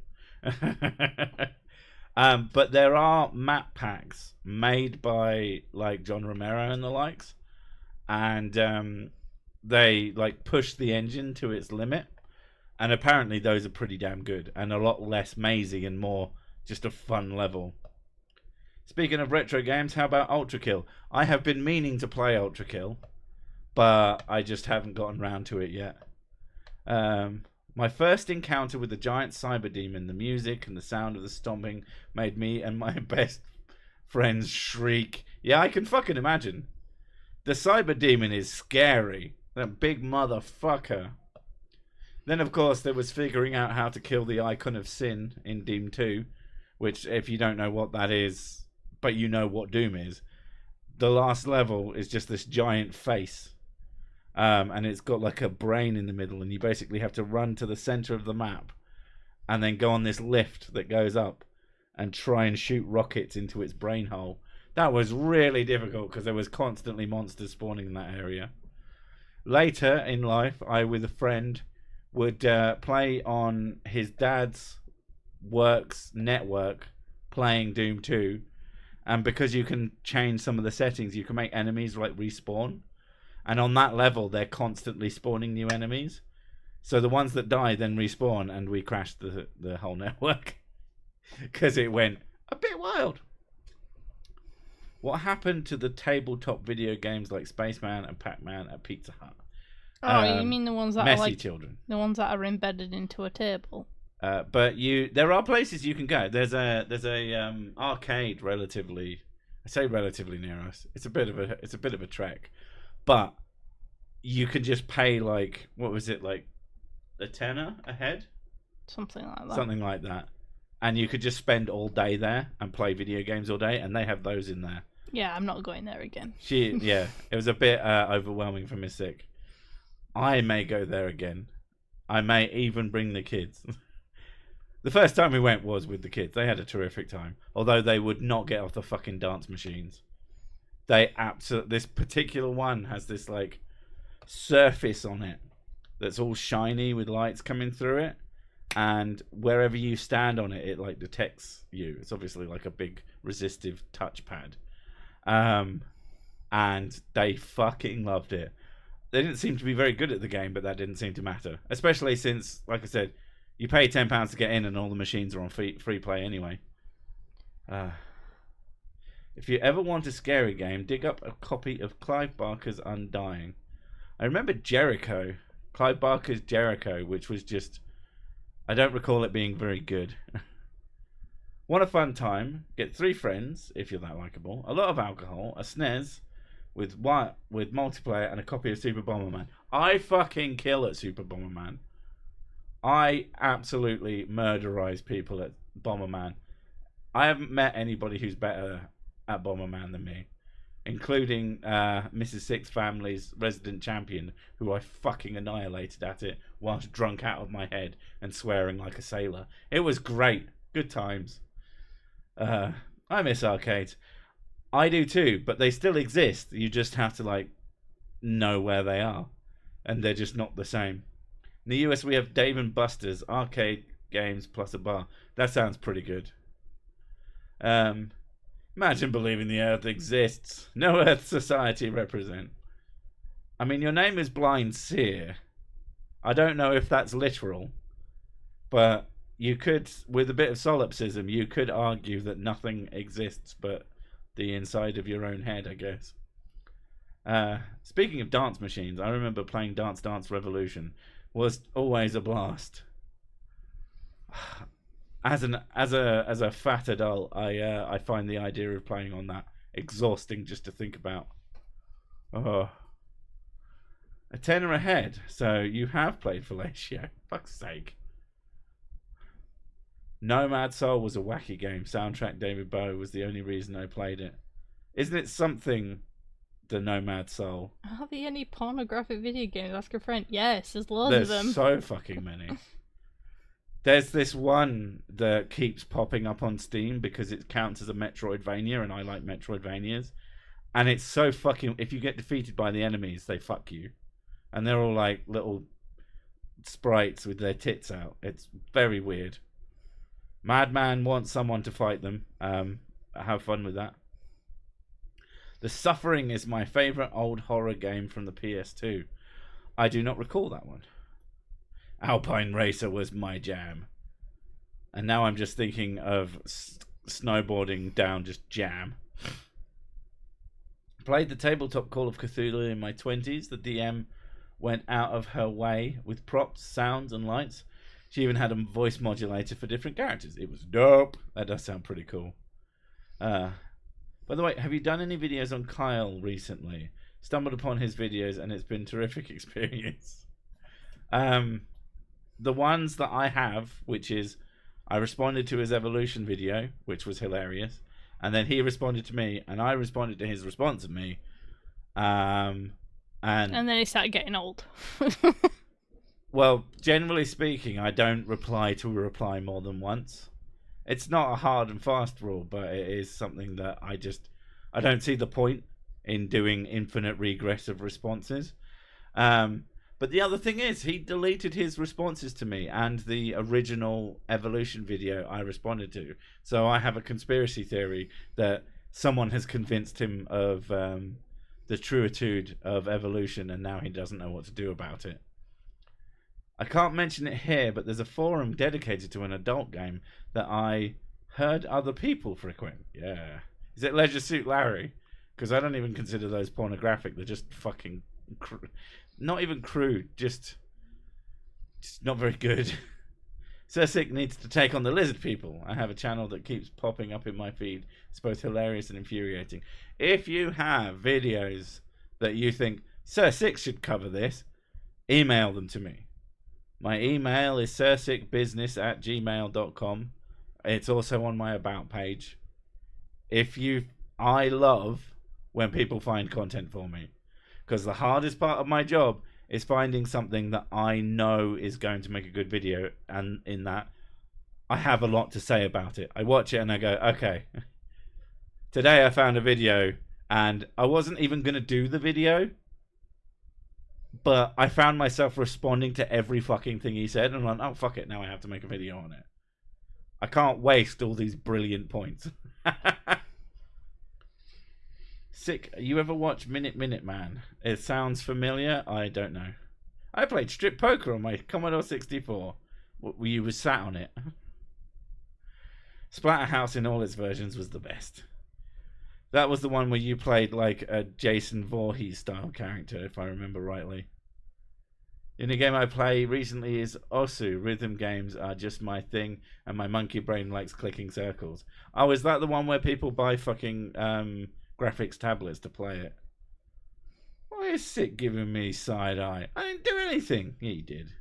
But there are map packs made by like John Romero and the likes, and they like push the engine to its limit, and apparently those are pretty damn good and a lot less mazy and more just a fun level. Speaking of retro games, how about Ultra Kill? I have been meaning to play Ultra Kill, but I just haven't gotten round to it yet. My first encounter with the giant cyber demon, the music and the sound of the stomping made me and my best friends shriek. Yeah, I can fucking imagine. The cyber demon is scary. That big motherfucker. Then, of course, there was figuring out how to kill the icon of sin in Doom 2, which, if you don't know what that is, but you know what Doom is, the last level is just this giant face. And it's got like a brain in the middle, and you basically have to run to the center of the map and then go on this lift that goes up and try and shoot rockets into its brain hole. That was really difficult because there was constantly monsters spawning in that area. Later in life, I, with a friend, would play on his dad's work's network playing Doom 2, and because you can change some of the settings, you can make enemies like respawn. And on that level, they're constantly spawning new enemies. So the ones that die then respawn, and we crashed the whole network. Because it went a bit wild. What happened to the tabletop video games like Spaceman and Pac-Man at Pizza Hut? Oh, you mean the ones that messy are like children? The ones that are embedded into a table. But there are places you can go. There's a arcade relatively. I say relatively near us. It's a bit of a trek. But you can just pay like, what was it, like a tenner a head? Something like that. Something like that. And you could just spend all day there and play video games all day, and they have those in there. Yeah, I'm not going there again. Yeah, it was a bit overwhelming for Miss Sick. I may go there again. I may even bring the kids. The first time we went was with the kids. They had a terrific time. Although they would not get off the fucking dance machines. This particular one has this like surface on it that's all shiny with lights coming through it, and wherever you stand on it, it like detects you. It's obviously like a big resistive touchpad, and they fucking loved it. They didn't seem to be very good at the game, but that didn't seem to matter, especially since, like I said, you pay £10 to get in, and all the machines are on free play anyway. If you ever want a scary game, dig up a copy of Clive Barker's Undying. I remember Jericho, Clive Barker's Jericho, which was just, I don't recall it being very good. Want a fun time? Get 3 friends, if you're that likeable, a lot of alcohol, a SNES with multiplayer, and a copy of Super Bomberman. I fucking kill at Super Bomberman. I absolutely murderize people at Bomberman. I haven't met anybody who's better at Bomberman than me, including Mrs. Six Family's resident champion, who I fucking annihilated at it whilst drunk out of my head and swearing like a sailor. It was great. Good times. I miss arcades. I do too, but they still exist. You just have to like know where they are, and they're just not the same. In the US, we have Dave and Buster's arcade games plus a bar. That sounds pretty good. Imagine believing the Earth exists. No Earth society represent. I mean, your name is Blind Seer. I don't know if that's literal, but you could, with a bit of solipsism, you could argue that nothing exists but the inside of your own head, I guess. Speaking of dance machines, I remember playing Dance Dance Revolution. Was always a blast. As a fat adult, I find the idea of playing on that exhausting just to think about. Oh, a tenner ahead. So you have played Fellatio. Fuck's sake. Nomad Soul was a wacky game. Soundtrack David Bowie was the only reason I played it. Isn't it something? The Nomad Soul. Are there any pornographic video games? Ask a friend. Yes, there's loads There's of them. so fucking many. There's this one that keeps popping up on Steam because it counts as a Metroidvania, and I like Metroidvanias. And it's so fucking... If you get defeated by the enemies, they fuck you. And they're all like little sprites with their tits out. It's very weird. Madman wants someone to fight them. Have fun with that. The Suffering is my favourite old horror game from the PS2. I do not recall that one. Alpine Racer was my jam. And now I'm just thinking of snowboarding down just jam. Played the tabletop Call of Cthulhu in my 20s. The DM went out of her way with props, sounds, and lights. She even had a voice modulator for different characters. It was dope. That does sound pretty cool. By the way, have you done any videos on Kyle recently? Stumbled upon his videos and it's been a terrific experience. The ones that I have, which is I responded to his evolution video, which was hilarious, and then he responded to me, and I responded to his response of me, and then he started getting old. Well, generally speaking, I don't reply to a reply more than once. It's not a hard and fast rule, but it is something that I don't see the point in doing infinite regressive responses. But the other thing is, he deleted his responses to me and the original evolution video I responded to. So I have a conspiracy theory that someone has convinced him of the truitude of evolution, and now he doesn't know what to do about it. I can't mention it here, but there's a forum dedicated to an adult game that I heard other people frequent. Yeah. Is it Leisure Suit Larry? Because I don't even consider those pornographic. They're just fucking... not even crude. Just not very good. Sursic needs to take on the lizard people. I have a channel that keeps popping up in my feed. It's both hilarious and infuriating. If you have videos that you think Sursic should cover this, email them to me. My email is sursicbusiness@gmail.com. It's also on my about page. I love when people find content for me, because the hardest part of my job is finding something that I know is going to make a good video, and in that I have a lot to say about it. I watch it and I go, okay, today I found a video and I wasn't even going to do the video, but I found myself responding to every fucking thing he said, and I'm like, oh, fuck it, now I have to make a video on it. I can't waste all these brilliant points. Sick. You ever watch Minute Man? It sounds familiar. I don't know. I played strip poker on my Commodore 64. You were sat on it. Splatterhouse in all its versions was the best. That was the one where you played like a Jason Voorhees style character, if I remember rightly. The only game I play recently is Osu. Rhythm games are just my thing, and my monkey brain likes clicking circles. Oh, is that the one where people buy fucking graphics tablets to play it? Why is Sick giving me side eye? I didn't do anything. Yeah, you did.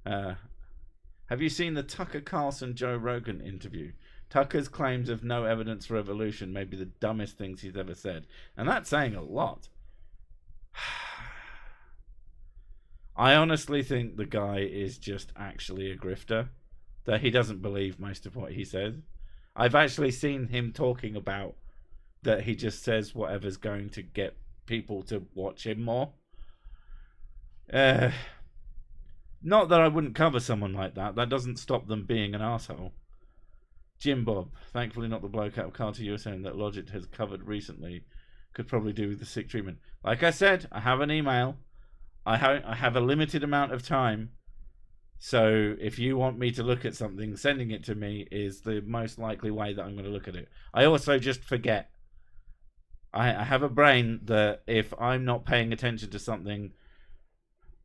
Have you seen the Tucker Carlson Joe Rogan interview? Tucker's claims of no evidence for evolution may be the dumbest things he's ever said. And that's saying a lot. I honestly think the guy is just actually a grifter. That he doesn't believe most of what he says. I've actually seen him talking about that he just says whatever's going to get people to watch him more. Not that I wouldn't cover someone like that. That doesn't stop them being an asshole. Jim Bob, thankfully not the bloke out of Carter you were saying that Logic has covered recently. Could probably do with the sick treatment. Like I said, I have an email. I have a limited amount of time. So if you want me to look at something, sending it to me is the most likely way that I'm going to look at it. I also just forget. I have a brain that if I'm not paying attention to something...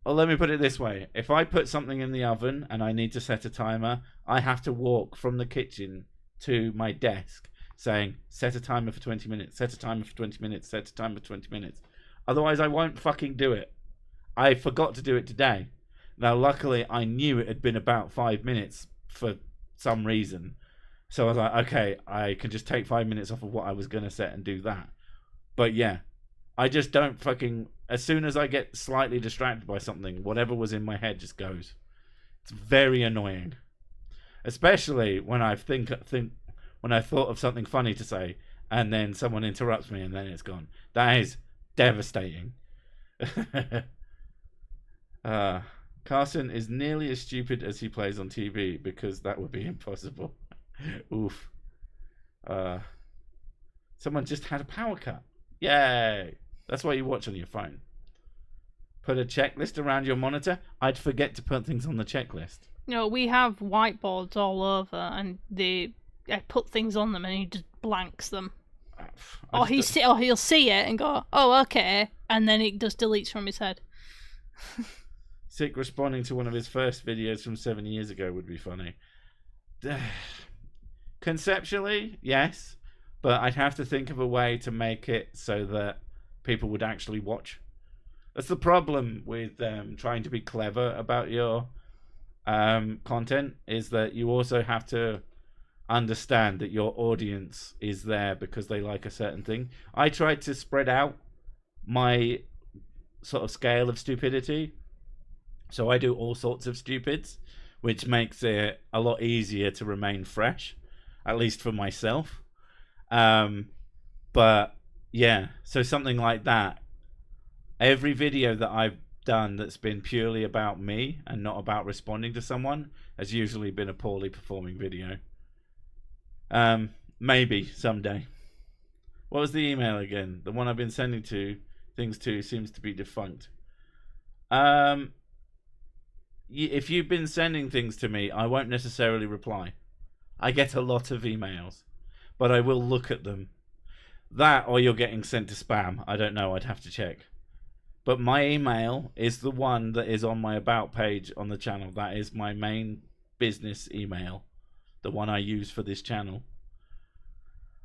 Well, let me put it this way. If I put something in the oven and I need to set a timer, I have to walk from the kitchen to my desk saying, set a timer for 20 minutes, set a timer for 20 minutes, set a timer for 20 minutes. Otherwise, I won't fucking do it. I forgot to do it today. Now, luckily, I knew it had been about 5 minutes for some reason. So I was like, okay, I can just take 5 minutes off of what I was going to set and do that. But yeah, I just don't fucking... As soon as I get slightly distracted by something, whatever was in my head just goes. It's very annoying. Especially when I when I thought of something funny to say and then someone interrupts me and then it's gone. That is devastating. Carson is nearly as stupid as he plays on TV because that would be impossible. Oof. Someone just had a power cut. Yay. That's why you watch on your phone. Put a checklist around your monitor. I'd forget to put things on the checklist. No, we have whiteboards all over, and I put things on them, and he just blanks them. Or he'll see it and go, "Oh, okay," and then it just deletes from his head. Sick responding to one of his first videos from 7 years ago would be funny. Conceptually, yes, but I'd have to think of a way to make it so that people would actually watch. That's the problem with trying to be clever about your content, is that you also have to understand that your audience is there because they like a certain thing. I tried to spread out my sort of scale of stupidity, so I do all sorts of stupids, which makes it a lot easier to remain fresh, at least for myself. But yeah, so something like that. Every video that I've done that's been purely about me and not about responding to someone has usually been a poorly performing video. Maybe someday. What was the email again? The one I've been sending things to seems to be defunct. If you've been sending things to me, I won't necessarily reply. I get a lot of emails, but I will look at them. That or you're getting sent to spam. I don't know. I'd have to check. But my email is the one that is on my about page on the channel. That is my main business email. The one I use for this channel.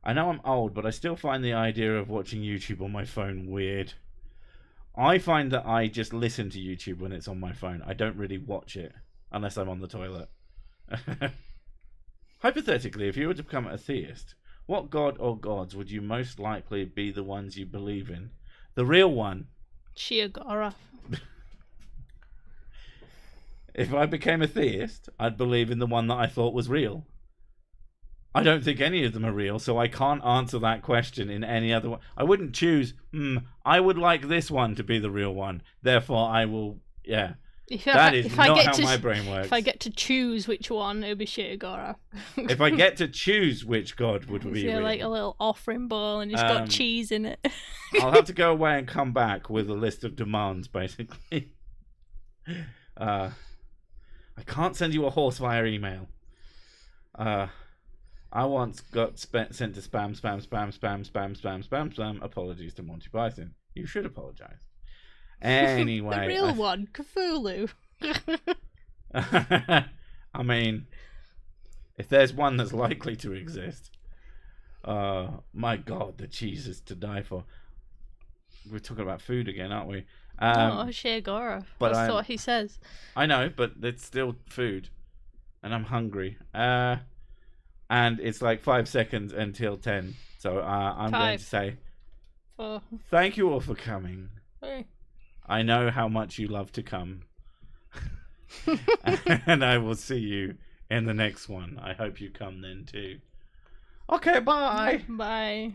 I know I'm old, but I still find the idea of watching YouTube on my phone weird. I find that I just listen to YouTube when it's on my phone. I don't really watch it unless I'm on the toilet. Hypothetically, if you were to become a theist, what god or gods would you most likely be the ones you believe in? The real one. Shiagara. If I became a theist, I'd believe in the one that I thought was real. I don't think any of them are real, so I can't answer that question in any other way. I wouldn't choose, I would like this one to be the real one. Therefore, I will, yeah. That is not how my brain works. If I get to choose which one, it would be Shiagara. If I get to choose which god would be real. Like a little offering bowl and it's got cheese in it. I'll have to go away and come back with a list of demands, basically. I can't send you a horse via email. I once got sent to spam. Apologies to Monty Python. You should apologize. Anyway. The real one, Cthulhu. I mean, if there's one that's likely to exist, my God, the cheese is to die for. We're talking about food again, aren't we? Shiagara. That's what he says. I know, but it's still food, and I'm hungry. And it's like 5 seconds until 10, so I'm going to say 4. Thank you all for coming. 3. I know how much you love to come. And I will see you in the next one. I hope you come then too. Okay, bye. Bye.